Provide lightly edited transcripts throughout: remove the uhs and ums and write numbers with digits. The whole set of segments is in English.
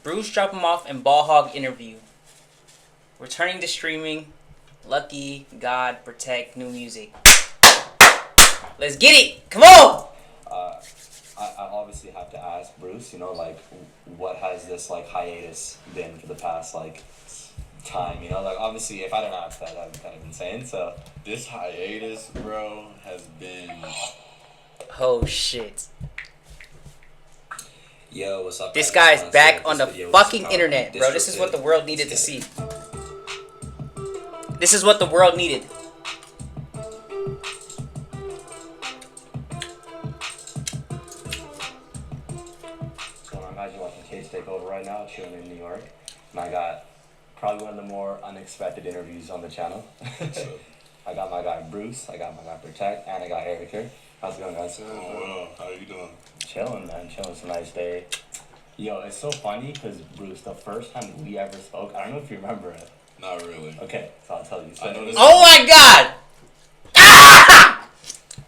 BruceDropEmOff and Ball Hog interview. Returning to streaming. Lucky, God, protect, new music. Let's get it. Come on. I obviously have to ask Bruce, you know, like, what has this, like, hiatus been for the past, like, time, you know? Like, obviously, if I didn't ask that, that would be kind of insane, so. This hiatus, bro, has been... Oh, shit. Yo, what's up, This guys? guy's back on the fucking internet, bro. This is what the world needed to see. This is what the world needed. Guys, you're watching Kidstakeover right now, chilling in New York, and I got probably one of the more unexpected interviews on the channel. I got my guy Bruce, I got my guy Protect, and I got Eric here. How's it going, guys? Oh, well, how you doing? Chilling, man, chilling. It's a nice day. Yo, it's so funny because Bruce, the first time we ever spoke, I don't know if you remember it. Not really. Okay, so I'll tell you. So oh my God! Ah!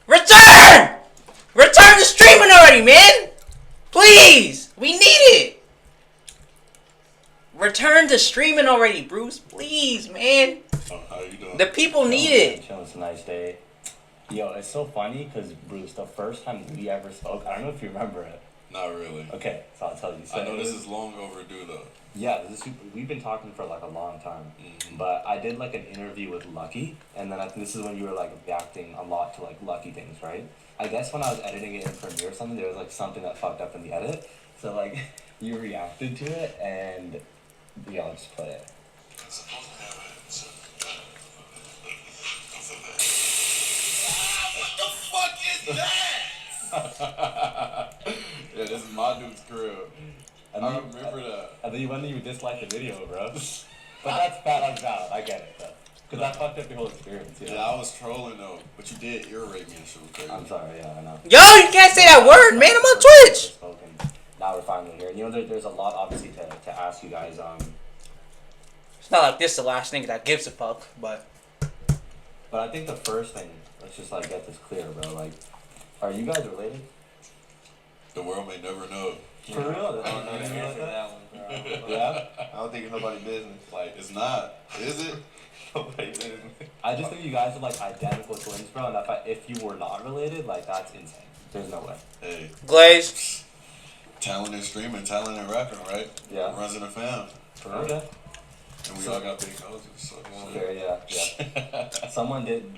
Return! Return to streaming already, man! Please! We need it! Return to streaming already, Bruce. Please, man. Oh, how you doing? The people need it. Chilling, it's a nice day. Yo, it's so funny because Bruce, the first time we ever spoke, I don't know if you remember it. Not really. Okay, so I'll tell you. So I know this is long overdue, though. Yeah, we've been talking for like a long time. Mm-hmm. But I did like an interview with Lucky, and then I think this is when you were like reacting a lot to like Lucky things, right? I guess when I was editing it in Premiere or something, there was like something that fucked up in the edit. So like you reacted to it, and yeah, I'll just play it. What the fuck is that? Yeah, this is my dude's crib. I remember that. And then you disliked the video, bro. But that's valid. I get it, though. Because that fucked up your whole experience. You know? Yeah, I was trolling, though. But you did irritate me and shit was crazy. I'm sorry, yeah, I know. Yo, you can't say that word, man. I'm on Twitch. Now we're finally here. You know, there's a lot, obviously, to ask you guys. It's not like this is the last thing that gives a fuck, but... But I think the first thing, let's just, like, get this clear, bro. Like, are you guys related? The world may never know. For real? I don't know the answer to that one, bro. Yeah? I don't think it's nobody's business. Like, it's not. Is it? Nobody's business. I just think you guys are, like, identical twins, bro. And if you were not related, like, that's insane. There's no way. Hey. Glaze. Talent in streaming, talent in rapping, right? Yeah. Runs in the fam. Okay. And we all got big houses, so Sure, yeah. Someone did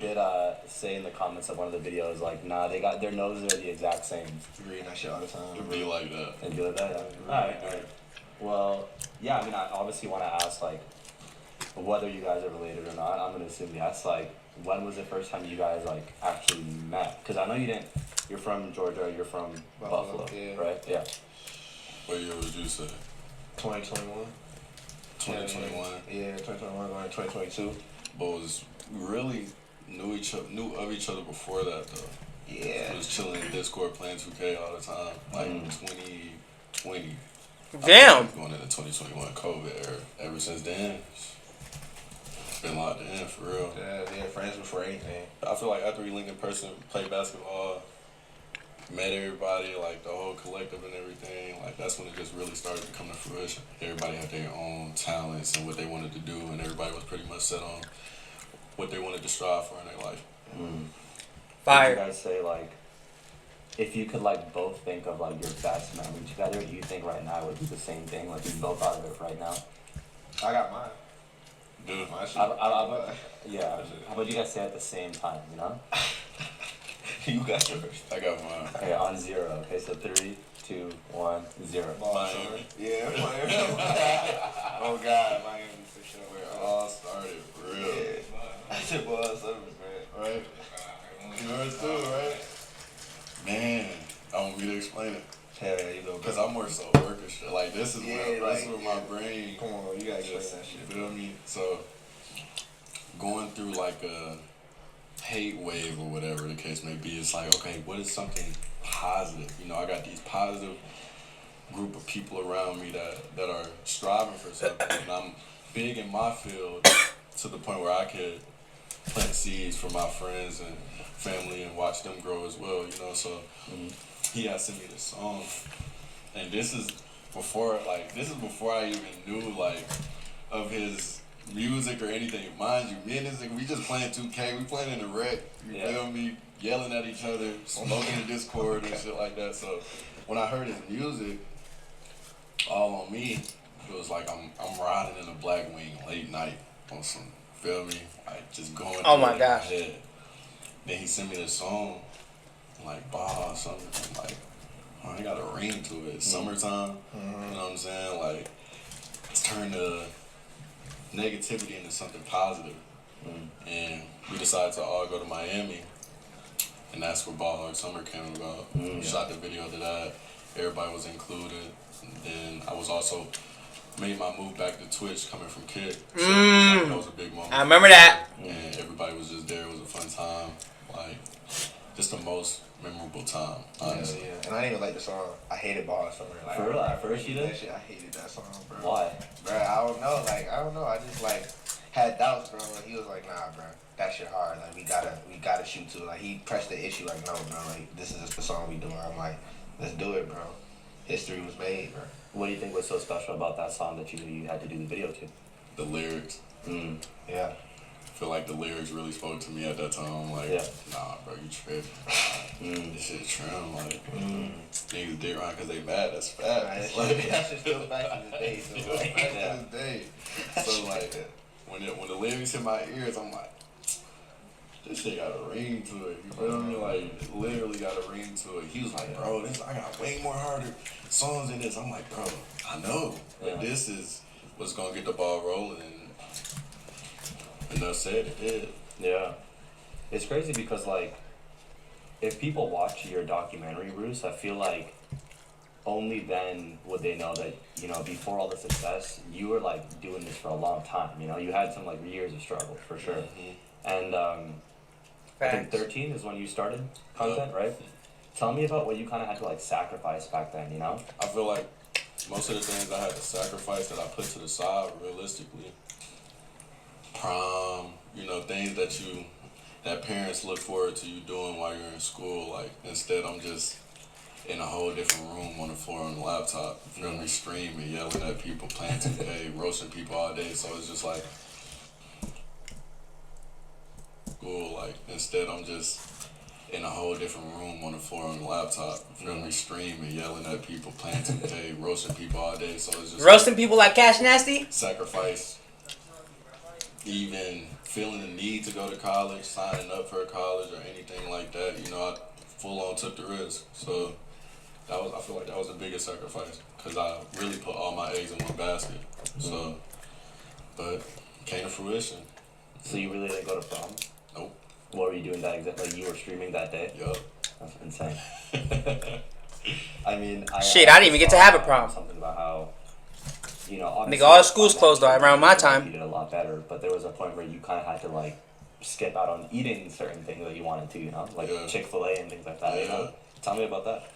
say in the comments of one of the videos, like, nah, their noses are the exact same. Reading that shit all the time. It'd be like that. They do like that, yeah. Alright. Well, yeah, I mean, I obviously want to ask, like, whether you guys are related or not. I'm going to assume yes. Like, when was the first time you guys, like, actually met? Because I know you're from Georgia, you're from Buffalo, yeah. right? Yeah. What year would you say? 2021. 2021. Yeah, 2021 going to 2022. But was really knew of each other before that though. Yeah. We was chilling in Discord playing 2K all the time. Like 2020. Damn. Going into 2021 COVID era. Ever since then, it's been locked in for real. Yeah, friends before anything. I feel like after we linked in person, played basketball, met everybody, like the whole collective and everything, like that's when it just really started to come to fruition. Everybody had their own talents and what they wanted to do, and everybody was pretty much set on what they wanted to strive for in their life. Fire. Would you guys say, like, if you could, like, both think of, like, your best memory together, do you think right now would be the same thing? Like, you both thought of it right now? I got mine. Dude, My shit. Yeah. How about you guys say it at the same time, you know? You got yours. I got mine. Okay, on 0. Okay, so 3, 2, 1, 0. Miami. Yeah, Miami. Oh, God, Miami for sure. Where it all started, for real. Yeah. That shit was service, man. Right? Yours too, right? Man, I want me to explain it. Hell yeah, you know. Because I'm more so worker shit. Like, this is where my brain... Come on, you gotta explain just, that shit. you feel me? So, going through like a hate wave or whatever the case may be, it's like, okay, what is something positive? You know, I got these positive group of people around me that are striving for something, and I'm big in my field to the point where I could plant seeds for my friends and family and watch them grow as well, you know. So he had sent me this song, and this is before, like, this is before I even knew, like, of his music or anything. Mind you, me and this nigga, we just playing 2K, we playing in the rec, you feel me? Yelling at each other, smoking in Discord and shit like that. So when I heard his music, all on me, it was like I'm riding in a black wing late night on some, feel me? Like just going Oh through my it in gosh. head. Then he sent me this song, like Baja or something. I'm like, oh, I got a ring to it. It's summertime. You know what I'm saying? Like, it's turned the negativity into something positive. And we decided to all go to Miami. And that's where Ball Hard Summer came about. We shot the video to that. Everybody was included. And then I was also made my move back to Twitch coming from Kid. So that was a big moment. I remember that. And everybody was just there. It was a fun time. Like, just the most memorable time, honestly. Yeah. And I didn't even like the song. I hated Ball Summer. Like, For real? At first you did? That shit, I hated that song, bro. Why? Bro, I don't know. Like, I don't know. I just, like, had doubts, bro. Like, he was like, nah, bro. That shit hard. Like, we gotta shoot to it. Like, he pressed the issue. Like, no, bro. Like, this is just the song we doing. I'm like, let's do it, bro. History was made, bro. What do you think was so special about that song that you knew you had to do the video to? The lyrics. Yeah. I feel like the lyrics really spoke to me at that time. I'm like, nah, bro, you tripping. This shit trim. Like, niggas dig around because they mad. That's facts. Like, That shit's still back to this day. So, like, back to this day. So, like, when the lyrics hit my ears, I'm like, this shit got a ring to it. You feel me? Like, literally got a ring to it. He was like, bro, I got way more harder songs than this. I'm like, bro, I know. But this is what's going to get the ball rolling. And enough said, it did. Yeah. It's crazy because, like, if people watch your documentary, Bruce, I feel like only then would they know that, you know, before all the success, you were, like, doing this for a long time. You know, you had some, like, years of struggle, for sure. And, I think 13 is when you started content, right? Tell me about what you kind of had to, like, sacrifice back then, you know? I feel like most of the things I had to sacrifice that I put to the side, realistically, prom, you know, things that parents look forward to you doing while you're in school. Like, instead I'm just in a whole different room on the floor on the laptop, you feel me, streaming, yelling at people, playing 2K, roasting people all day. So it's just like, school, like, instead I'm just in a whole different room on the floor on the laptop, you feel me, streaming, yelling at people, playing 2K, roasting people all day. So it's just Roasting people like Cash Nasty? sacrifice even feeling the need to go to college, signing up for college or anything like that. You know, I full on took the risk. So I feel like that was the biggest sacrifice because I really put all my eggs in one basket. So, but came to fruition. So you really didn't go to prom? Nope. What were you doing that exactly? Like, you were streaming that day? Yup. That's insane. I mean, Shit, I didn't even get to have a prom. Something about how, you know, Nigga, all the schools closed though around my time. You did a lot better, but there was a point where you kind of had to, like, skip out on eating certain things that you wanted to, you know? Like Chick-fil-A and things like that, you know? Tell me about that.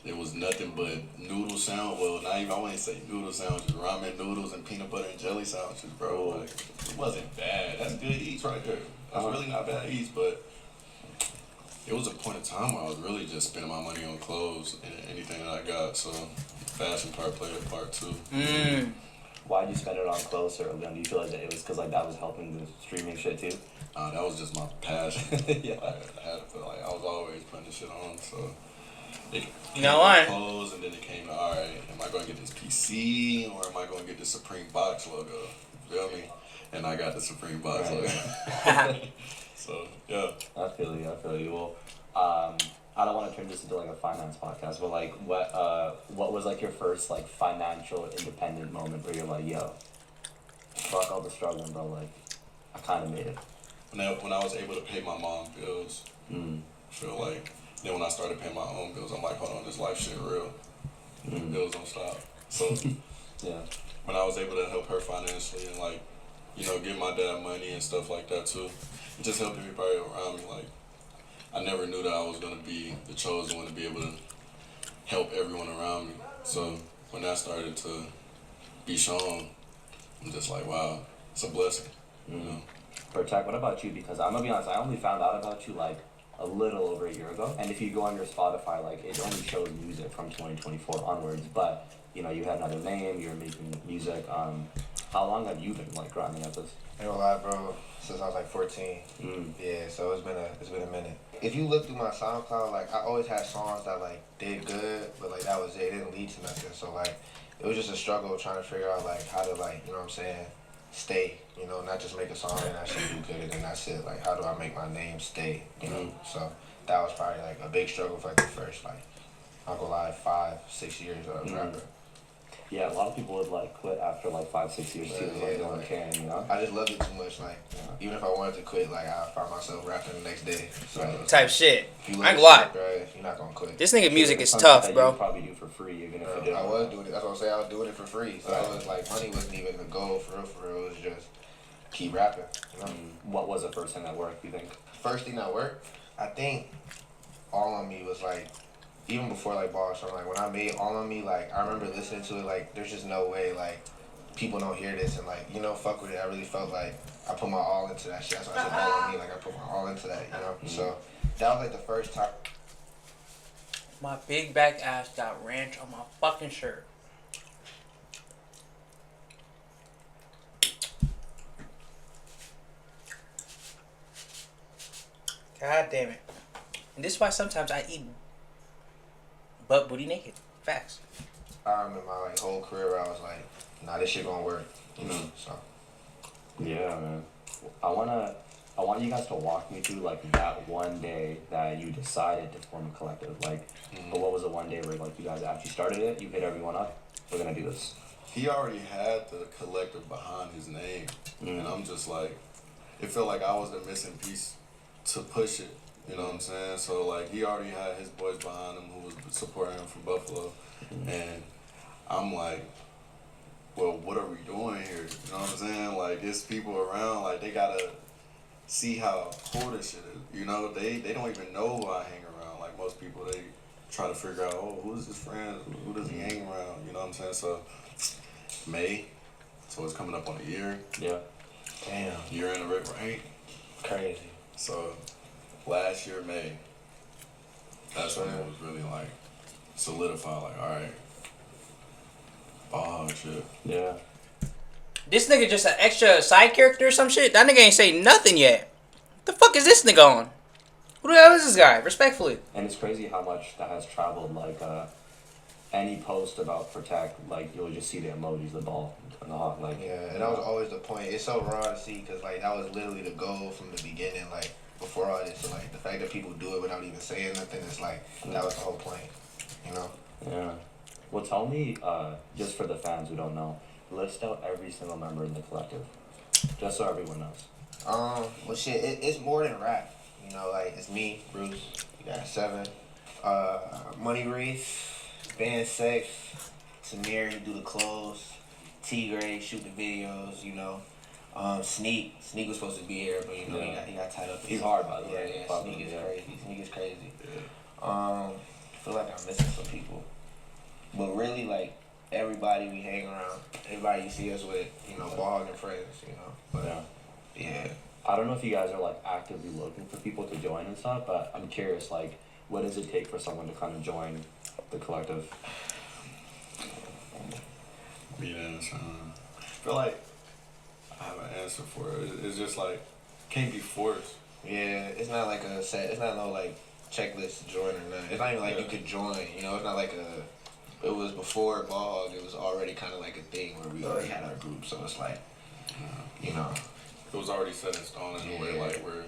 It was nothing but noodle sandwich. Well, not even, I wouldn't say noodle sandwiches, ramen noodles and peanut butter and jelly sandwiches, bro. Like, it wasn't bad. That's good eats right there. That's really not bad eats, but it was a point in time where I was really just spending my money on clothes and anything that I got. So, fashion part played a part too. Why'd you spend it on clothes early on? Do you feel like that it was because, like, that was helping the streaming shit too? That was just my passion. Yeah. I had to feel like I was always putting this shit on, so. It You know what? clothes, and then it came to, all right, am I going to get this PC or am I going to get the Supreme box logo? You feel me? And I got the Supreme box logo. So, yeah. I feel you. Well, I don't want to turn this into, like, a finance podcast, but, like, what was, like, your first, like, financial independent moment where you're like, yo, fuck all the struggling, bro, like, I kind of made it? When I was able to pay my mom bills, feel like, then when I started paying my own bills, I'm like, hold on, this life shit real. Bills don't stop. So, Yeah. when I was able to help her financially and, like, you know, give my dad money and stuff like that too, it just helped everybody around me. Like, I never knew that I was going to be the chosen one to be able to help everyone around me. So, when that started to be shown, I'm just like, wow, it's a blessing, you know? Protect, what about you? Because I'm going to be honest, I only found out about you, like, a little over a year ago. And if you go on your Spotify, like it only shows music from 2024 onwards. But you know, you had another name. You're making music. How long have you been like grinding at this? I ain't gonna lie, bro. Since I was like 14. Yeah, so it's been a minute. If you look through my SoundCloud, like I always had songs that like did good, but like that was it. It didn't lead to nothing. So like it was just a struggle trying to figure out like how to like, you know what I'm saying, stay. You know, not just make a song and actually do good and then that's it. Like how do I make my name stay? You know. So that was probably like a big struggle for like the first like I'll go live 5-6 years of rapper. Yeah, a lot of people would like quit after like 5-6 years too, like no one caring, you know. I just loved it too much. Like even if I wanted to quit, like I find myself rapping the next day. So Type shit. if you I ain't love lie. shit, bro, you're not gonna quit. This nigga music is Something tough, that bro. You probably do for free, even if you did. I was doing it. That's what I'm saying. I was doing it for free. So it was like money wasn't even the goal for real. For real, it was just keep rapping. You know. What was the first thing that worked? You think? First thing that worked, I think, All on Me was like. Even before like Ball Show, like when I made All on Me, like I remember listening to it, like there's just no way like people don't hear this and like, you know, fuck with it. I really felt like I put my all into that shit. That's why I said All on Me, like I put my all into that, you know? So that was like the first time. My big back ass got ranch on my fucking shirt. God damn it. And this is why sometimes I eat butt booty naked. Facts. I remember my like whole career where I was like, nah, this shit gonna work, you know? So. Yeah, man. I want you guys to walk me through like that one day that you decided to form a collective. Like, but what was the one day where like you guys actually started it? You hit everyone up. We're gonna do this. He already had the collective behind his name, and I'm just like, it felt like I was the missing piece to push it. You know what I'm saying? So like he already had his boys behind him who was supporting him from Buffalo, and I'm like, well, what are we doing here? You know what I'm saying? Like it's people around, like they gotta see how cool this shit is. You know, they don't even know who I hang around. Like most people, they try to figure out, oh, who's his friends? Who does he hang around? You know what I'm saying? So May, so it's coming up on a year. Yeah. Damn. Year in the red, right? Crazy. So last year, May, that's when it was really like solidified, like, all right, ball shit. Yeah. This nigga just an extra side character or some shit? That nigga ain't say nothing yet. The fuck is this nigga on? Who the hell is this guy? Respectfully. And it's crazy how much that has traveled. Like any post about Protect, like you'll just see the emojis, the ball, and the hawk. Like Yeah, and that was always the point. It's so raw to see because like that was literally the goal from the beginning. Like before all this, so like the fact that people do it without even saying nothing is like that was the whole point. You know. Yeah. Well, tell me, just for the fans who don't know, list out every single member in the collective, just so everyone knows. Well, shit, it's more than rap. You know, like it's me, Bruce. You got 7. Money Reese, Band Safe, Samir, he do the clothes. T Gray shoot the videos. You know. Sneak was supposed to be here, but you know he got tied up. He's hard, by the way. Yeah, Sneak is crazy. Sneak is crazy. I feel like I'm missing some people, but really like everybody we hang around, everybody you see us with, you know, ball and friends, you know. But yeah. I don't know if you guys are like actively looking for people to join and stuff, but I'm curious, like, what does it take for someone to kind of join the collective? Be honest, I feel like I have an answer for it. It's just like can't be forced. Yeah, it's not like a set. It's not no like checklist to join or nothing. It's not even like you could join. You know, it's not like a. It was before Ball Hog. It was already kind of like a thing where we already had our group. So it's like, you know, It was already set in stone in a way, like where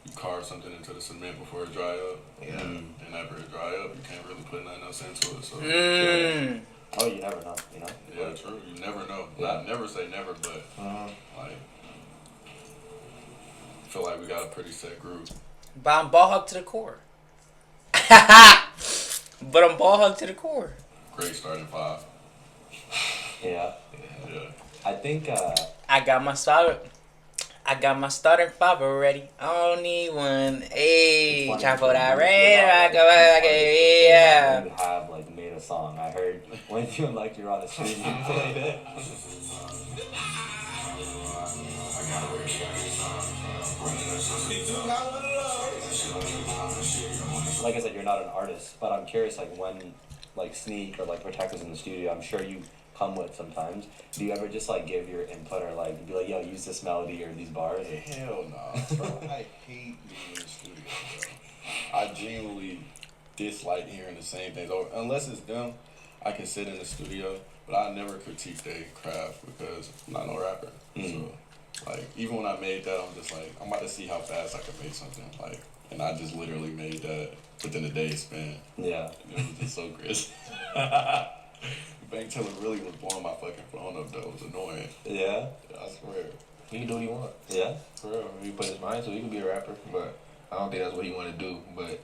you carve something into the cement before it dry up. Yeah. And after it dry up, you can't really put nothing else into it. So. Oh, you never know, you know? Yeah, true. You never know. Yeah. Never say never, but like, I feel like we got a pretty set group. But I'm ball hog to the core. But I'm ball hog to the core. Great starting 5. Yeah. Yeah. I think, I got my starting 5 already. I don't need one. Hey, try for that red. Yeah. You have like made a song. I heard when you and like you're on the stream, you played it. Like I said, you're not an artist, but I'm curious, like when, like Sneak or like Protect was in the studio, I'm sure you come with sometimes. Do you ever just like give your input or like be like, yo, use this melody or these bars? Or... Hell no, bro. I hate being in the studio, bro. I genuinely dislike hearing the same things over. Unless it's them, I can sit in the studio, but I never critique their craft because I'm not no rapper. So, like, even when I made that, I'm just like, I'm about to see how fast I can make something. Like, and I just literally made that within a day span. Yeah. It was just so crazy. Bank teller really was blowing my fucking phone up though. It was annoying. Yeah? I swear. He can do what he wants. Yeah? For real. If he put his mind to it, he can be a rapper. But I don't think that's what he want to do. But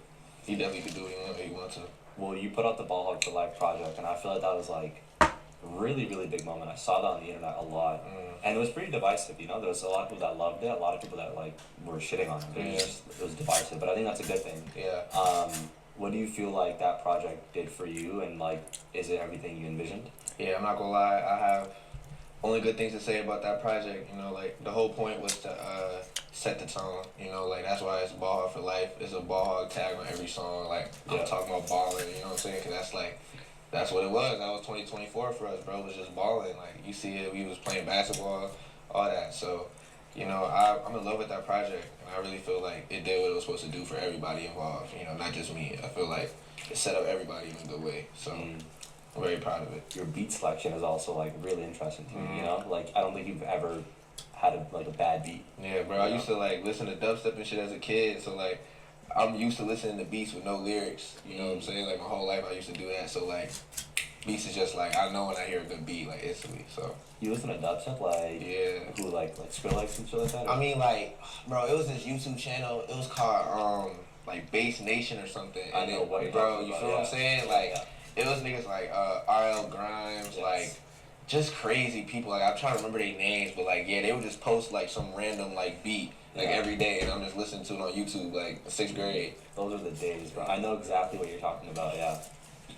he definitely could do what he wants to. Well, you put out the Ball Hog for Life project, and I feel like that was like a really, really big moment. I saw that on the internet a lot. And it was pretty divisive, you know? There was a lot of people that loved it, a lot of people that like were shitting on it. It was divisive, but I think that's a good thing. Yeah. What do you feel like that project did for you, and like, is it everything you envisioned? Yeah, I'm not gonna lie. I have only good things to say about that project. You know, like the whole point was to set the tone. You know, like that's why it's Ball Hog for Life. It's a ball hog tag on every song. Like I'm talking about balling. You know what I'm saying? Cause that's what it was. That was 2024 for us, bro. It was just balling. Like you see it. We was playing basketball, all that. So, you know, I'm in love with that project, and I really feel like it did what it was supposed to do for everybody involved. You know, not just me. I feel like it set up everybody in a good way. So. I'm very proud of it. Your beat selection is also like really interesting to me, you know? Like I don't think you've ever had a bad beat. Yeah, bro. I used to like listen to dubstep and shit as a kid, so like I'm used to listening to beats with no lyrics. You know what I'm saying? Like my whole life I used to do that. So like beats is just like I know when I hear a good beat like instantly. So you listen to dubstep like who like Skrillex and shit like that? Or? I mean like bro, it was this YouTube channel. It was called like Bass Nation or something. I know what you're bro. talking You about, feel what I'm saying? Like. Yeah. It was niggas like R.L. Grimes, like just crazy people. Like I'm trying to remember their names, but like they would just post like some random like beat like every day, and I'm just listening to it on YouTube like 6th grade. Those are the days, bro. I know exactly what you're talking about. Yeah.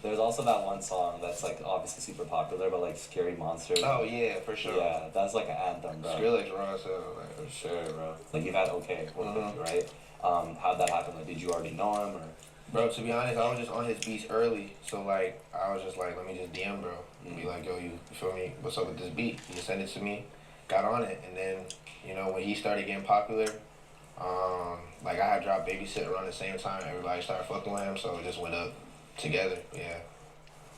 There's also that one song that's like obviously super popular, but like Scary Monster. Oh yeah, for sure. Yeah, that's like an anthem, bro. Skrillex raw so like for sure, bro. Like you've had OK with you, right? How'd that happen? Like, did you already know him or? Bro, to be honest, I was just on his beats early, so like I was just like, let me just DM bro and be like, yo, you feel me? What's up with this beat? He just sent it to me, got on it, and then you know when he started getting popular, like I had dropped Babysit around the same time. Everybody started fucking with him, so it just went up together. Yeah.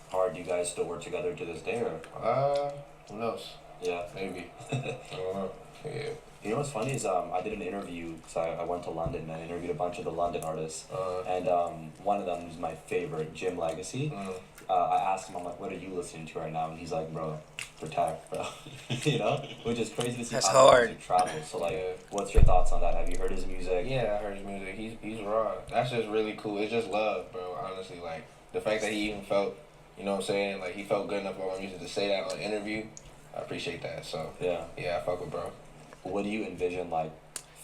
Hard. You guys still work together to this day, or? Who knows? Yeah, maybe. I don't know. Yeah. You know what's funny is I did an interview because I went to London and I interviewed a bunch of the London artists and one of them is my favorite, Jim Legacy. I asked him, I'm like, what are you listening to right now? And he's like, bro, Protect, bro. You know, which is crazy to see. That's how hard. He travels. So like, what's your thoughts on that? Have you heard his music? Yeah, I heard his music. He's raw. That's just really cool. It's just love, bro. Honestly, like the fact that he even felt, you know what I'm saying, like he felt good enough about my music to say that on an interview. I appreciate that. So yeah, I fuck with bro. What do you envision like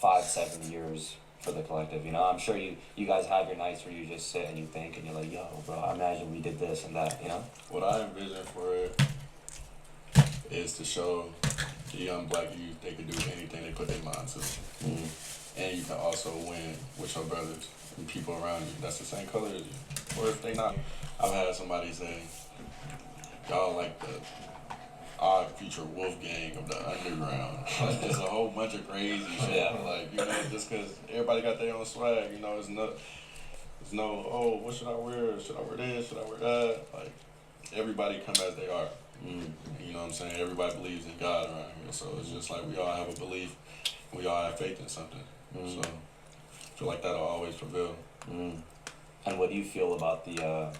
5-7 years for the collective? You know, I'm sure you guys have your nights where you just sit and you think and you're like, yo, bro, I imagine we did this and that. You know. What I envision for it is to show the young black youth they can do anything they put their mind to, and you can also win with your brothers and people around you that's the same color as you, or if they not. I've had somebody say, y'all like the Odd Future Wolf Gang of the underground. Like, there's a whole bunch of crazy shit. Like, you know, just because everybody got their own swag, you know, it's no, oh, what should I wear? Should I wear this? Should I wear that? Like, everybody come as they are. You know what I'm saying? Everybody believes in God around here. So it's just like we all have a belief. We all have faith in something. So I feel like that'll always prevail. And what do you feel about the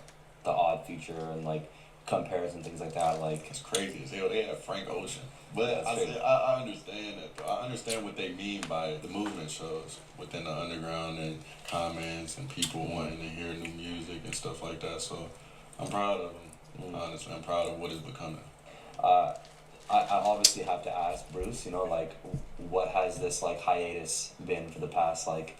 Odd Future and like comparison, things like that? Like, it's crazy as hell. They have Frank Ocean, but I understand that. Though. I understand what they mean by the movement shows within the underground and comments and people wanting to hear new music and stuff like that. So I'm proud of them. Honestly, I'm proud of what it's becoming. I obviously have to ask Bruce. You know, like, what has this like hiatus been for the past like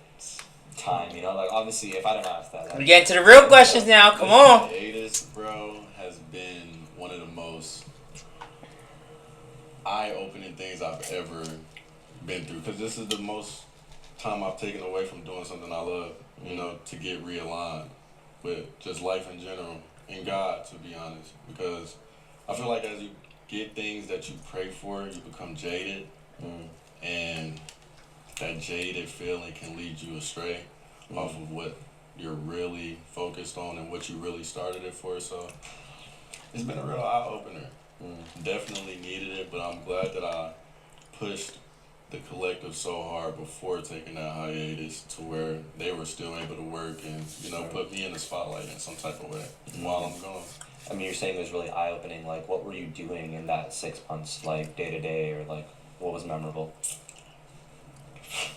time? You know, like obviously, if I don't ask that, we get to the real questions now. Come on. Hiatus, bro, has been one of the most eye-opening things I've ever been through. Because this is the most time I've taken away from doing something I love, you know, to get realigned with just life in general and God, to be honest. Because I feel like as you get things that you pray for, you become jaded, and that jaded feeling can lead you astray off of what you're really focused on and what you really started it for. So it's been a real eye opener. Definitely needed it, but I'm glad that I pushed the collective so hard before taking that hiatus to where they were still able to work and, you know, put me in the spotlight in some type of way while I'm gone. I mean, you're saying it was really eye opening. Like, what were you doing in that 6 months, like day to day, or like what was memorable?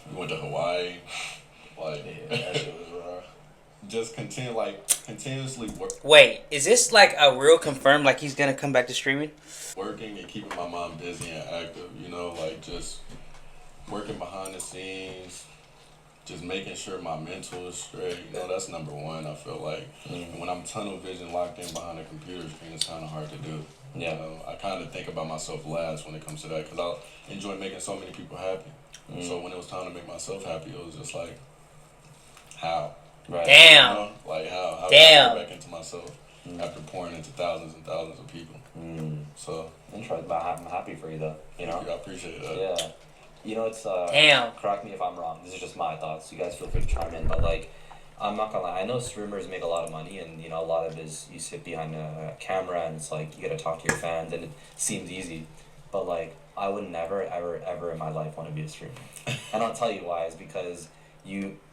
We went to Hawaii, like Yeah, that shit was raw. just continuously Wait, is this like a real confirmed? Like he's gonna come back to streaming? working and keeping my mom busy and active. You know, like just working behind the scenes, just making sure my mental is straight. You know, that's number one. I feel like, and when I'm tunnel vision locked in behind a computer screen, it's kind of hard to do. Yeah. You know, I kind of think about myself last when it comes to that because I enjoy making so many people happy. So when it was time to make myself happy, it was just like, how? Right. Damn. You know? Like how Damn. can I get back into myself after pouring into thousands and thousands of people? So Interesting, but I'm happy for you though. You know. I appreciate that. Yeah. You know, it's Damn. correct me if I'm wrong. This is just my thoughts. You guys feel free to chime in, but like, I'm not gonna lie. I know streamers make a lot of money, and you know, a lot of it is you sit behind a camera, and it's like you gotta talk to your fans, and it seems easy. But like, I would never, ever, ever in my life want to be a streamer. And I'll tell you why. Is because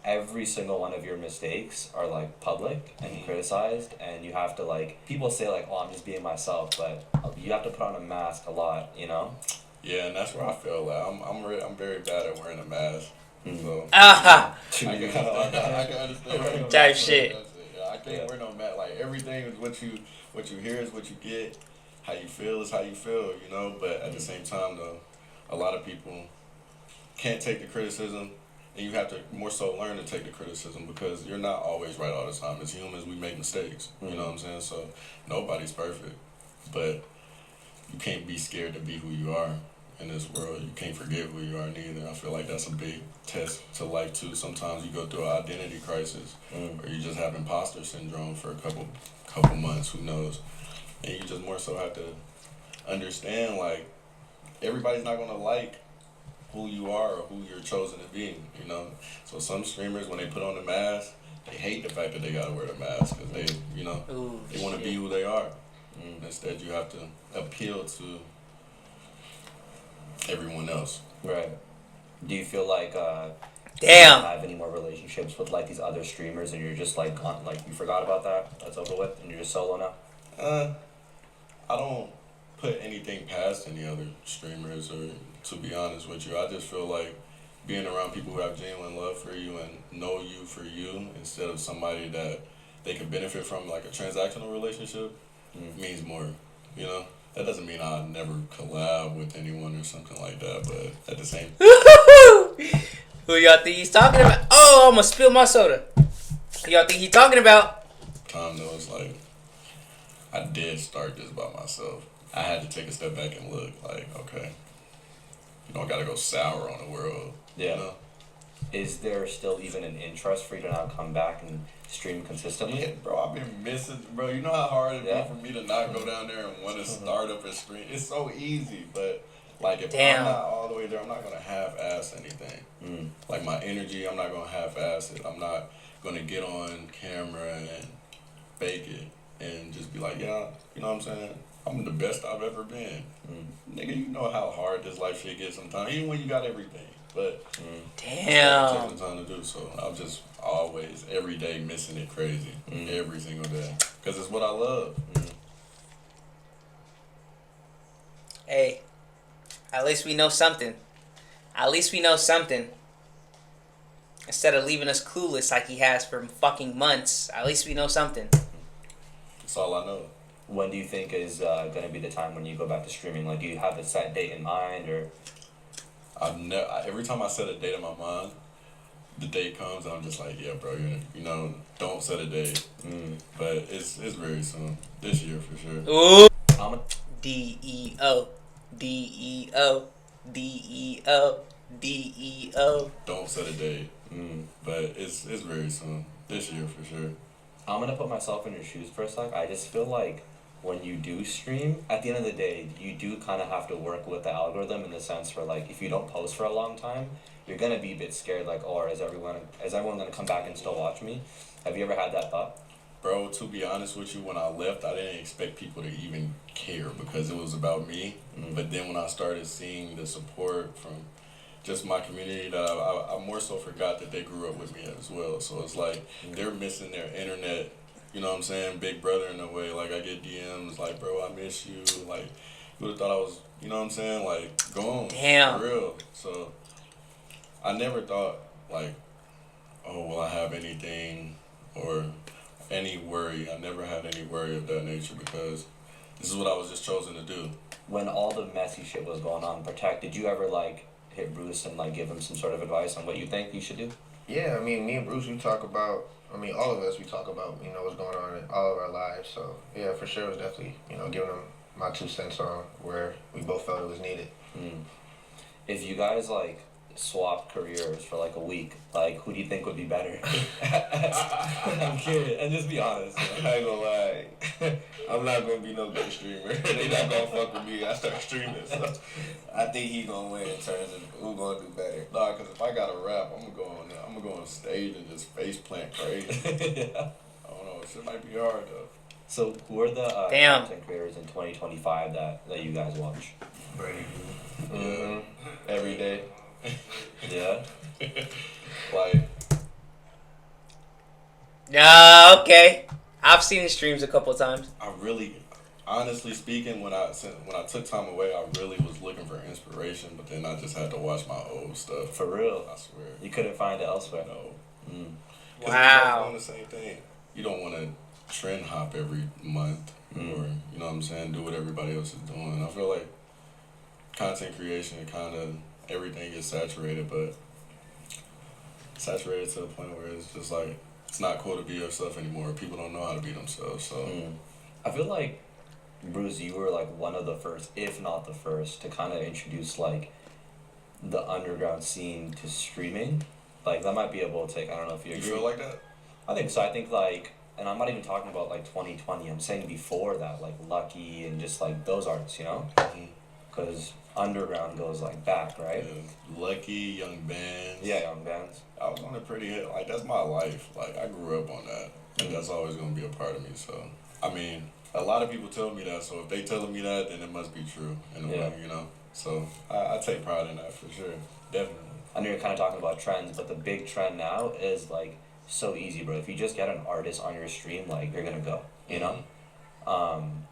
every single one of your mistakes are like public and criticized, and you have to like, people say like, oh, I'm just being myself, but you have to put on a mask a lot, you know. Yeah, and that's where I feel like I'm very bad at wearing a mask. So Aha. I can understand. Type shit. I can't wear no mask. Like everything is what you hear is what you get. How you feel is how you feel, you know. But at the same time, though, a lot of people can't take the criticism, and you have to more so learn to take the criticism because you're not always right all the time. As humans, we make mistakes. You know what I'm saying? So nobody's perfect, but you can't be scared to be who you are in this world. You can't forget who you are neither. I feel like that's a big test to life too. Sometimes you go through an identity crisis, or you just have imposter syndrome for a couple months. Who knows? And you just more so have to understand like everybody's not gonna like who you are or who you're chosen to be. You know. So some streamers, when they put on the mask, they hate the fact that they gotta wear the mask because they, you know, they want to be who they are. Instead, you have to appeal to everyone else. Right. Do you feel like you Damn. don't have any more relationships with like these other streamers, and you're just like gone, like you forgot about that? That's over with, and you're just solo now. I don't put anything past any other streamers, or to be honest with you, I just feel like being around people who have genuine love for you and know you for you instead of somebody that they can benefit from, like a transactional relationship, means more. You know, that doesn't mean I'll never collab with anyone or something like that, but at the same Who y'all think he's talking about? Oh, I'm gonna spill my soda. Who y'all think he's talking about? time though, it's like I did start this by myself. I had to take a step back and look like, okay, you don't gotta go sour on the world. Yeah. You know? Is there still even an interest for you to now come back and stream consistently? Yeah, bro, I've been missing, bro. You know how hard it Yeah. is for me to not go down there and want to start up a stream. It's so easy, but like if Damn. I'm not all the way there, I'm not gonna half-ass anything. Like my energy, I'm not gonna half-ass it. I'm not gonna get on camera and fake it and just be like, yeah, you know what I'm saying? I'm the best I've ever been. Nigga, you know how hard this life shit gets sometimes, even when you got everything. But Damn. taking the time to do so. I'm just always, every day, missing it crazy. Every single day. Because it's what I love. Hey, at least we know something. At least we know something. Instead of leaving us clueless like he has for fucking months, at least we know something. That's all I know. When do you think is going to be the time when you go back to streaming? Like, do you have a set date in mind, or? Every time I set a date in my mind, the date comes and I'm just like, yeah, bro, you know, don't set a date. But it's very soon. This year for sure. Ooh. I'm a, D-E-O. D-E-O. D-E-O. DEO. Don't set a date. But it's very soon. This year for sure. I'm gonna put myself in your shoes for a sec. I just feel like when you do stream, at the end of the day, you do kind of have to work with the algorithm in the sense where like if you don't post for a long time, you're gonna be a bit scared. Like, oh, is everyone gonna come back and still watch me? Have you ever had that thought? Bro, to be honest with you, when I left, I didn't expect people to even care because it was about me. But then when I started seeing the support from just my community, that I more so forgot that they grew up with me as well. So it's like they're missing their internet, you know what I'm saying, big brother in a way. Like I get DMs like, bro, I miss you. Like, you would have thought I was, you know what I'm saying, like, gone. Damn. For real. So I never thought, like, oh, will I have anything or any worry. I never had any worry of that nature because this is what I was just chosen to do. When all the messy shit was going on, Protect, did you ever like hit Bruce and like give him some sort of advice on what you think you should do? Yeah, I mean, me and Bruce, we talk about. I mean, all of us, we talk about what's going on in all of our lives. So yeah, for sure, it was definitely giving him my 2 cents on where we both felt it was needed. If you guys like swap careers for like a week, like who do you think would be better? I'm kidding, and just be honest. I ain't gonna lie, I'm not gonna be no good streamer. They not gonna fuck with me. I start streaming, so I think he gonna win in terms of who gonna do better. Nah, cause if I got a rap, I'm gonna go on stage and just face plant crazy. Yeah. I don't know, shit might be hard though. So who are the Damn. content creators in 2025 that you guys watch? Brady. Every day. Yeah. Like, Okay. I've seen his streams a couple times. I really, honestly speaking, when I took time away, I really was looking for inspiration, but then I just had to watch my old stuff. For real? I swear. You couldn't find it elsewhere? No. Mm. 'Cause Wow. we're doing the same thing. You don't want to trend hop every month or, you know what I'm saying, do what everybody else is doing. I feel like content creation kind of, everything gets saturated, but saturated to the point where it's just like, it's not cool to be yourself anymore. People don't know how to be themselves, so. I feel like, Bruce, you were like one of the first, if not the first, to kind of introduce like the underground scene to streaming. Like that might be a bold take. I don't know if you agree. You feel like that? I think so. I think like, and I'm not even talking about like 2020. I'm saying before that, like Lucky and just like those artists, you know, because underground goes like back, right? Yeah. Lucky, Young Bands. Yeah, young bands. I was on a pretty hit. Like, that's my life. Like, I grew up on that. And that's always going to be a part of me. So, I mean, a lot of people tell me that. So, if they telling me that, then it must be true in a way, you know? So, I take pride in that for sure. Definitely. I know you're kind of talking about trends, but the big trend now is like so easy, bro. If you just get an artist on your stream, like you're gonna go, you know.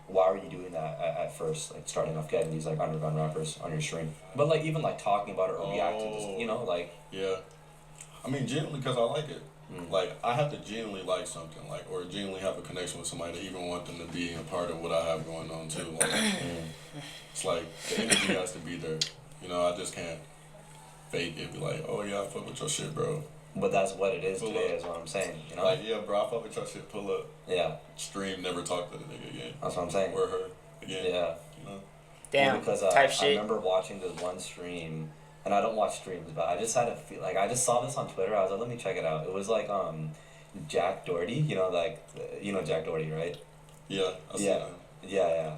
Why were you doing that at first, like starting off getting these like underground rappers on your stream? But like even like talking about it or reacting, to, you know, like. Yeah. I mean, genuinely, because I like it. Like, I have to genuinely like something, like, or genuinely have a connection with somebody to even want them to be a part of what I have going on too. Like, it's like the energy has to be there. You know, I just can't fake it. Be like, oh yeah, I fuck with your shit, bro. But that's what it is Pull today, up. is what I'm saying. You know. Like, yeah, bro, I fuck with your shit. Pull up. Yeah. Stream. Never talk to the nigga again. That's what I'm saying. Or her again. Yeah. You know. Damn. Yeah, because type I shit. remember watching this one stream, and I don't watch streams, but I just had a feel like I just saw this on Twitter. I was like, let me check it out. It was like Jack Doherty, you know, like you know Jack Doherty, right? Yeah. I see Yeah. that. Yeah.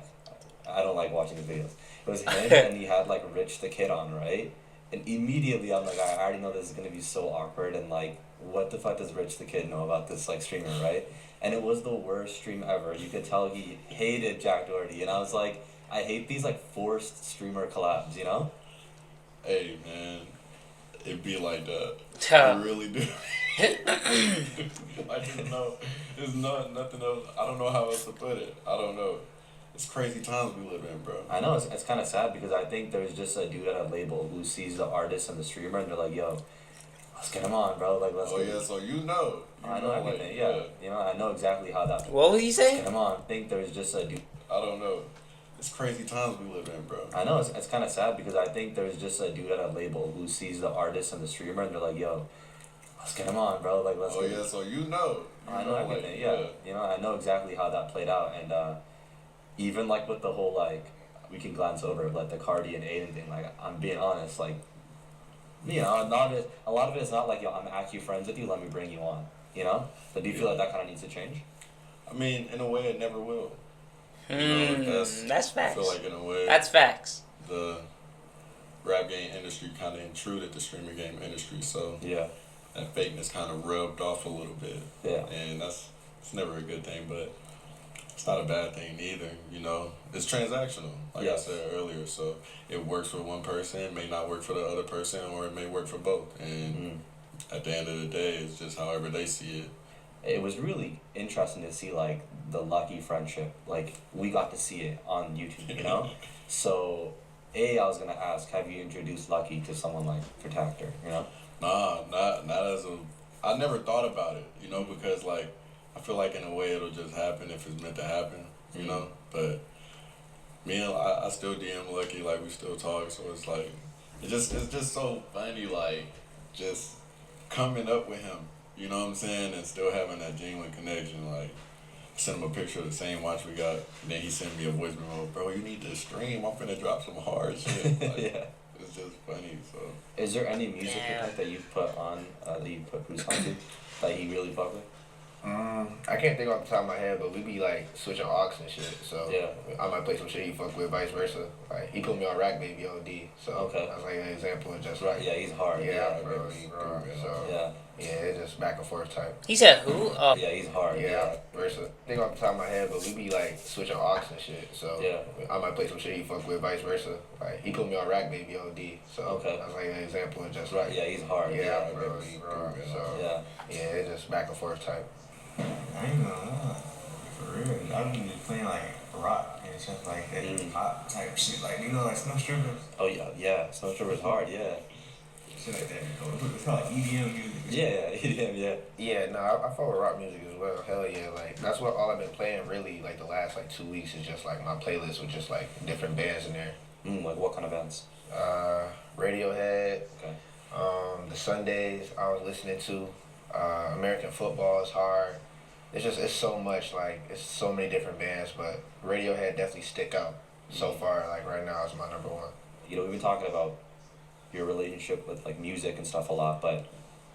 I don't like watching his videos. It was him, and he had like Rich the Kid on, right? And immediately I'm like, I already know this is gonna be so awkward, and like, what the fuck does Rich the Kid know about this like streamer, right? And it was the worst stream ever. You could tell he hated Jack Doherty, and I was like, I hate these like forced streamer collabs, you know? Hey man, it be like that. Huh. It really do. I just know. There's nothing else. I don't know how else to put it. I don't know. It's crazy times we live in, bro. I know, it's kind of sad because I think there's just a dude at a label who sees the artist and the streamer, and they're like, yo, let's get him on, bro. Like, let's Oh get yeah, so you know. I know everything, yeah. You know, I know exactly how that. What was he Get saying? him on. I think there's just a dude. I don't know. It's crazy times we live in, bro. I know, it's kind of sad because I think there's just a dude at a label who sees the artist and the streamer, and they're like, yo, let's get him on, bro. Like, let's Oh get yeah, so you know. I know everything, like, yeah. You know, I know exactly how that played out, and even like with the whole like, we can glance over like the Cardi and Aiden thing. Like, I'm being honest, like, You know, not it, a lot of it is not like, yo, I'm actually friends with you, let me bring you on. You know? So do you feel like that kind of needs to change? I mean, in a way, it never will. You know, That's I facts. feel like in a way, That's facts. the rap game industry kind of intruded the streaming game industry, so Yeah. that fakeness kind of rubbed off a little bit. Yeah. And it's never a good thing, but it's not a bad thing either. You know, it's transactional, like I said earlier. So it works for one person, it may not work for the other person, or it may work for both. And at the end of the day, it's just however they see it. It was really interesting to see like the Lucky friendship. Like we got to see it on YouTube, you know. So I was gonna ask, have you introduced Lucky to someone like Protector? You know. Nah, not as a. I never thought about it, you know, because like I feel like in a way it'll just happen if it's meant to happen, you know. But me and I still DM Lucky, like we still talk, so it's like it's just so funny, like just coming up with him, you know what I'm saying, and still having that genuine connection. Like sent him a picture of the same watch we got, and then he sent me a voice memo, bro, you need to stream. I'm finna drop some hard shit. Like, Yeah. It's just funny. So Is there any music that you've put on that you put Bruce onto that he really fuck with? I can't think off the top of my head, but we be like switching aux and shit. So Yeah. I might play some shit he fuck with, vice versa. Like he put me on Rack Baby OD. So Okay. that's like an example of just right. Yeah, he's hard. Yeah, Yeah, bro, he raw. So yeah, it's just back and forth type. He said who? Oh, yeah, he's hard. Yeah, versa. Think off the top of my head, but we be like switching aux and shit. So Yeah. I might play some shit he fuck with, vice versa. Like he put me on Rack Baby OD. So Okay. that's like an example of just right. Yeah, he's hard. Yeah, bro, he raw. So Yeah. it's just back and forth type. I ain't gonna lie. For real. I've been just playing like rock and stuff like that. Pop type shit. Like, you know, like Snow Strippers. Oh yeah. Snow Trooper's hard. Yeah. Shit like that. It's called like EDM music. Yeah. Yeah, no, I follow rock music as well. Hell yeah, like that's what all I've been playing really like the last like 2 weeks is just like my playlist with just like different bands in there. Like what kind of bands? Radiohead, Okay. the Sundays I was listening to, American football is hard. It's so much like it's so many different bands, but Radiohead definitely stick out so far. Like right now is my number one. You know, we've been talking about your relationship with like music and stuff a lot, but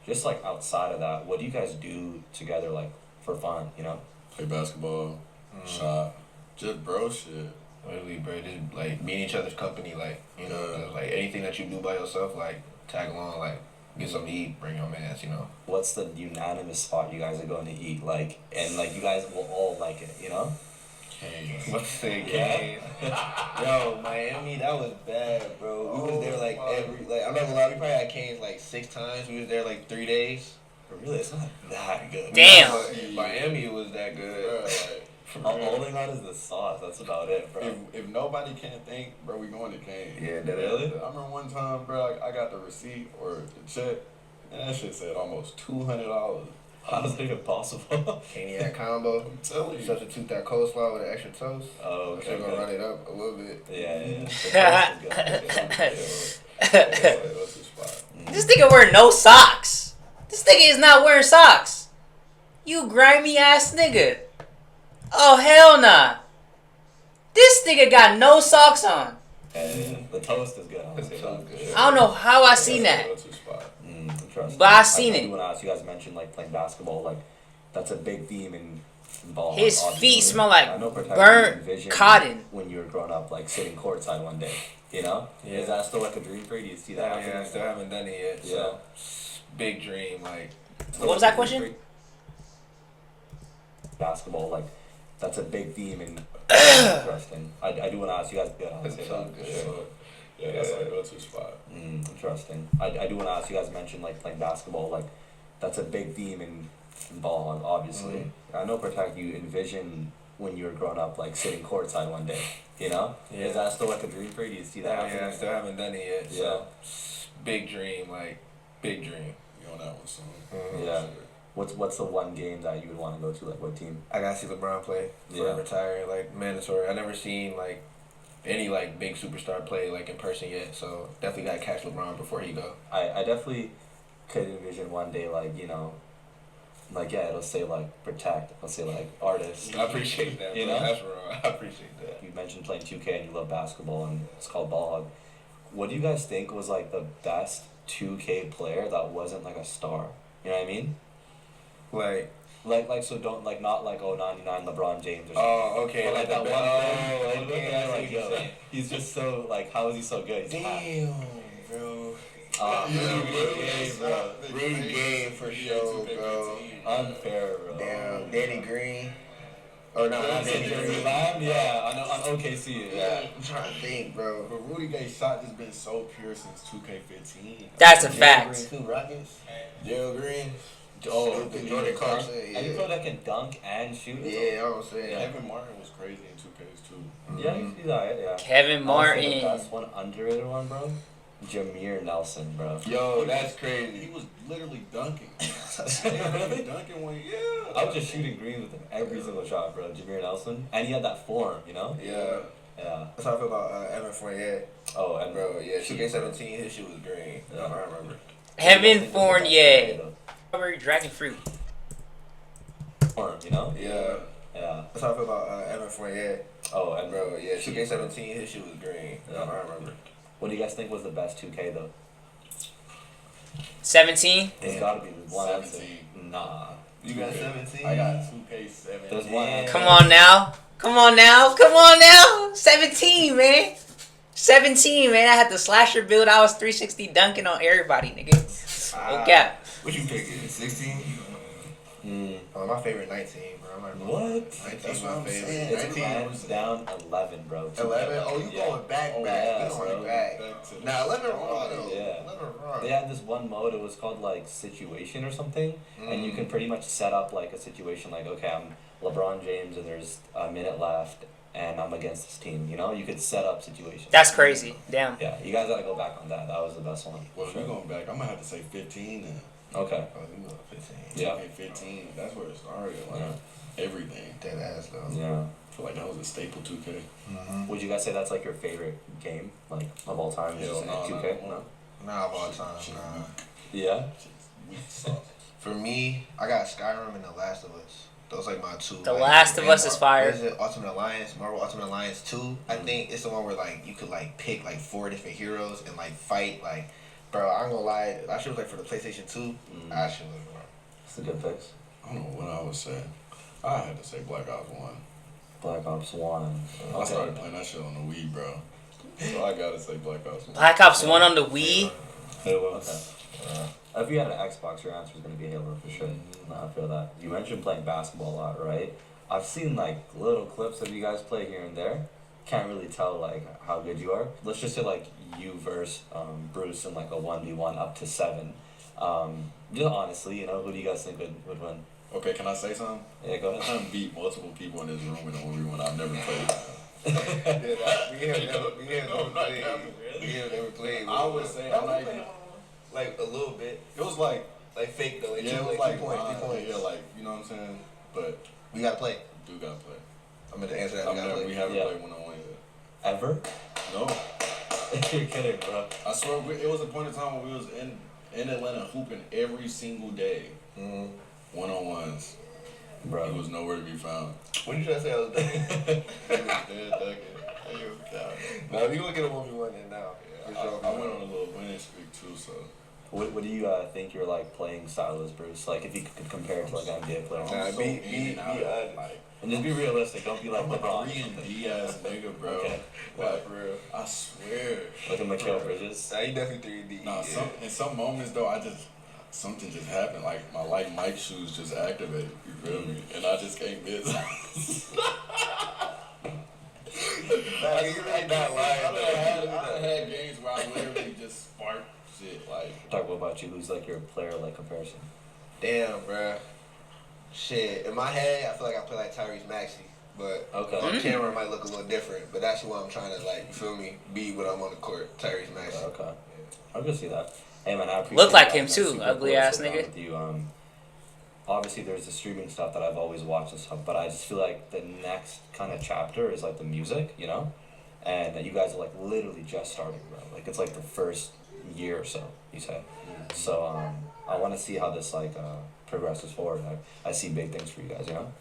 just like outside of that, what do you guys do together like for fun? You know? play basketball, shop, just bro shit. Literally, bro, just like being each other's company, like you know, just, like anything that you do by yourself, like tag along, like get something to eat, bring your mans, you know. What's the unanimous spot you guys are going to eat? Like, and like you guys will all like it, you know? Canes. What's the game? Yo, Miami, that was bad, bro. We was there like I'm not gonna lie, we probably had Canes like 6 times. We was there like 3 days. But really, it's not that good. Damn. But Miami was that good. Bro, like, All they got is the sauce. That's about it, bro. if nobody can't think, bro, we going to Canes. Yeah, that Really? I remember one time, bro, I got the receipt or the check, and that shit said almost $200. How is it even possible? Caniac combo. I'm telling you. Substitute that coleslaw with an extra toast. Oh, I'm okay. still gonna run it up a little bit. Yeah. The toast is good. That's the spot. This nigga wearing no socks. This nigga is not wearing socks. You grimy ass nigga. Oh hell nah. This nigga got no socks on. And the toast is good. I'm gonna say that. Good. I don't know how I seen that. That's the spot. Interesting. But I seen I it. do want to ask you guys mentioned like playing basketball. Like that's a big theme in ball. His obviously. feet smell like I know Protector burnt envisioned cotton. when you were growing up, like sitting courtside one day. You know? Yeah. Is that still like a dream for you? Do you see that? Yeah, happening? I still haven't done it yet. So big dream, like What was that question? Basketball, like that's a big theme in interesting. I do want to ask you guys. Yeah, I'll say that. Yeah, that's like go-to spot. Interesting. I do want to ask you guys mentioned like playing basketball, like that's a big theme in ball, obviously. I know Protect you envision when you were growing up, like sitting courtside one day. You know? Yeah. Is that still like a dream for you? Do you see that? yeah, happening? I still haven't done it yet. Yeah. So big dream, like big dream. You on that one soon. Yeah. What's the one game that you would want to go to? Like what team? I gotta see LeBron play for Yeah. retiring, like mandatory. I never seen like any like big superstar play like in person yet, so definitely gotta catch LeBron before he go. I definitely could envision one day like, you know, like yeah, it'll say like Protect, it'll say like artist. I appreciate that. You bro. know? That's wrong. I appreciate that. You mentioned playing 2K and you love basketball and it's called Ball Hog. what do you guys think was like the best 2K player that wasn't like a star? You know what I mean? Like so don't like not like 99 LeBron James or something. Oh, okay. But like that one thing, okay, you're I see like, what you're yo, saying. he's just so like, how is he so good? He's Damn, bro. bro. Really game for sure, bro. Unfair, bro. Damn, Danny Green. Oh, no, not Danny Green. Yeah, on OKC. Yeah, I'm trying to think, bro. But Rudy Gay's shot just been so pure since 2K15. That's a Gerald fact. Green, too, Rockets. Gerald Green. Oh, Jordan Clarkson, yeah. And you feel that can dunk and shoot. Yeah, I'm saying. Yeah. Kevin Martin was crazy in 2Ks too. Yeah, he's alright, yeah. Kevin Honestly, the Martin. best one, underrated one, bro. Jameer Nelson, bro. Yo, that's He crazy. was literally dunking. Literally dunking when I was just shooting greens with him every single shot, bro. Jameer Nelson, and he had that form, you know. Yeah. Yeah. That's how I feel about Evan Fournier. Oh, and Bro, yeah, 2K17, his shit was green. Yeah. I remember. Evan Fournier. Strawberry dragon fruit. Form, you know. Yeah. Yeah. That's how I feel about Evan Fournier. Oh, and Bro, yeah, 2K17, his shit was green. Yeah. I remember. what do you guys think was the best 2K though? 17. It's got to be the one. 17. Nah. You got 17? I got 2K7. There's one. Come on now. Come on now. Come on now. 17, man. 17, man. I had the slasher build. I was 360 dunking on everybody, nigga. No cap. What you picking? 16? Oh, my favorite 19, bro. I'm like, What? 19 That's my what I'm favorite. saying. It's 19. hands down 11, bro. 11? Oh, you Yeah. going back. Oh, We yeah, going bro. back. Back to the Now, 11 start. wrong, though. Yeah. 11 wrong. They had this one mode, it was called like situation or something, and you can pretty much set up like a situation like, okay, I'm LeBron James and there's a minute left and I'm against this team, you know? You could set up situations. That's crazy. Damn. Yeah, you guys gotta go back on that. That was the best one. Well, if you're going back, I'm going to have to say 15 then. Okay. Oh, you going 15. Yeah. 15, that's where it started. Like, Yeah. everything. Dead ass, though. Yeah. I feel like that was a staple 2K. Would you guys say that's like your favorite game, like of all time? Hell Just no, 2K? no. No. Nah, of all time, nah. Yeah. Weak sauce. For me, I got Skyrim and The Last of Us. Those like my two. The like, Last of Us is fire. What is it? Ultimate Alliance, Marvel Ultimate Alliance 2. I think it's the one where like you could like pick like 4 different heroes and like fight like. Bro, I'm gonna lie. That shit was like for the PlayStation 2. That shit was wrong. It's a good fix. I don't know what I would say. I had to say Black Ops 1. Black Ops 1. I started playing that shit on the Wii, bro. So I gotta say Black Ops 1. Black Ops 1 on the Wii. Halo. Okay. If you had an Xbox, your answer is going to be Halo for sure. No, I feel that. You mentioned playing basketball a lot, right? I've seen like little clips of you guys play here and there. Can't really tell like how good you are. Let's just say like you versus Bruce in like a 1v1 up to 7. Just honestly, you know, who do you guys think would win? Okay, can I say something? Yeah, go I ahead. done beat multiple people in this room in the only one I've never played. We have never played. I would say I'm not even. Like a little bit. It was like, Fake though. yeah, it was like 2 points. yeah, like, you know what I'm saying? But We gotta play. do gotta play. I'm gonna answer that. We haven't Yeah. played one-on-one yet. Ever? No. You're kidding, bro. I swear, it was a point in time when we was in Atlanta hooping every single day. One-on-ones. Bro. He was nowhere to be found. What did you try to say I was doing? He was dead ducking. No, we gonna get a 1v1 in now. I went on a little winning streak too, so. What do you think your like playing style is, Bruce? Like if you could compare it to like NBA players. Nah, I'm so be in and out of honest. like, And just be realistic. Don't be like I'm a LeBron. 3-and-D ass nigga, bro. Okay. Like, For real. I swear. Look at Mikal Bridges. Nah, he definitely 3D. Nah, in some moments though, something just happened. Like my like Mike shoes just activated. You feel me? And I just can't miss. Nah, you really not lying. I had games where I literally just sparked shit. Like, Talk about you. Who's like your player like comparison? Damn, bruh. Shit. In my head, I feel like I play like Tyrese Maxey. But Okay. on camera, it might look a little different. But that's what I'm trying to, like, you feel me, be when I'm on the court. Tyrese Maxey. Okay. I can see that. Hey man, I appreciate. Look like you him guys. too, Super ugly cool to ass sit down nigga. with you. Obviously there's the streaming stuff that I've always watched and stuff, but I just feel like the next kind of chapter is like the music, you know, and that you guys are like literally just starting, bro. Like it's like the first year or so, you said. So I want to see how this like progresses forward. I see big things for you guys, you know.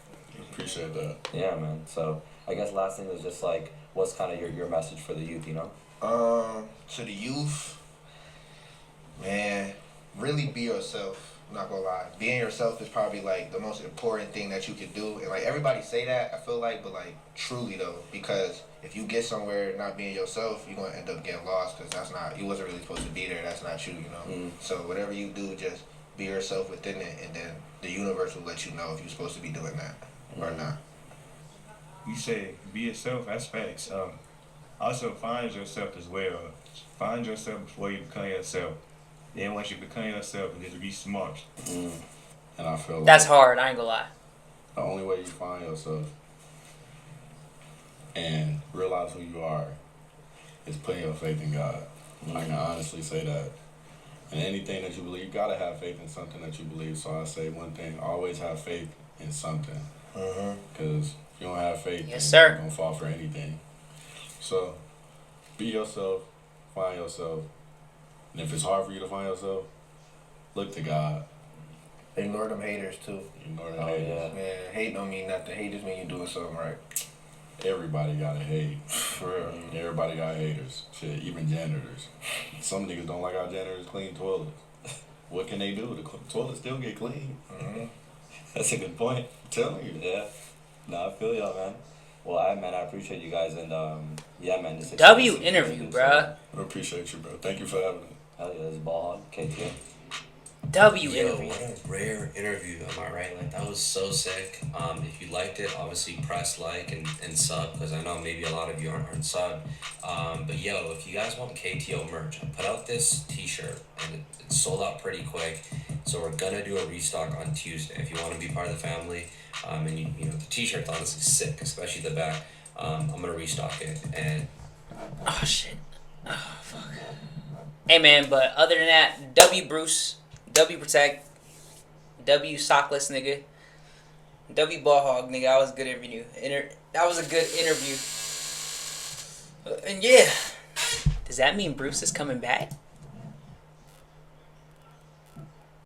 appreciate that. Yeah, man. So I guess last thing is just like, what's kind of your message for the youth, you know? To the youth, man, really be yourself. I'm not gonna lie. Being yourself is probably like the most important thing that you can do. And like everybody say that, I feel like, but like truly though, because if you get somewhere not being yourself, you're gonna end up getting lost because that's not, you wasn't really supposed to be there. That's not you, you know. So whatever you do, just be yourself within it, and then the universe will let you know if you're supposed to be doing that or not. You say be yourself. That's facts. Also find yourself as well. Find yourself before you become yourself. Then once you become yourself, just be smart. And I feel like That's hard. I ain't gonna lie. the only way you find yourself and realize who you are is putting your faith in God. I can honestly say that. And anything that you believe, you gotta have faith in something that you believe. So I say one thing: always have faith in something. Because if you don't have faith, Yes, then sir. you're gonna fall for anything. So be yourself, find yourself, and if it's hard for you to find yourself, look to God. Ignore them haters too. Ignore the haters. Man, hate don't mean nothing. Hate just mean you doing something right. Everybody gotta hate. For real. Everybody got haters. Shit, even janitors. Some niggas don't like our janitors clean toilets. What can they do? The toilets still get clean. That's a good point. I'm telling you. Yeah. No, I feel y'all, man. Well, I appreciate you guys, and yeah, man. This W experience is interview, amazing, bruh. I appreciate you, bro. Thank you for having me. Hell yeah, this is ball hog, KTM. W Yo, interview. what a rare interview, am I right? Like, that was so sick. If you liked it, obviously press like and sub, because I know maybe a lot of you aren't sub. But yo, if you guys want KTO merch, I put out this t-shirt, and it sold out pretty quick. So we're gonna do a restock on Tuesday. If you want to be part of the family, and you know, the t-shirt's honestly sick, especially the back. I'm gonna restock it, and Oh shit. Oh fuck. Hey man, but other than that, W Bruce, W Protect, W Sockless nigga, W Ball Hog nigga. That was a good interview. That was a good interview. And yeah, does that mean Bruce is coming back?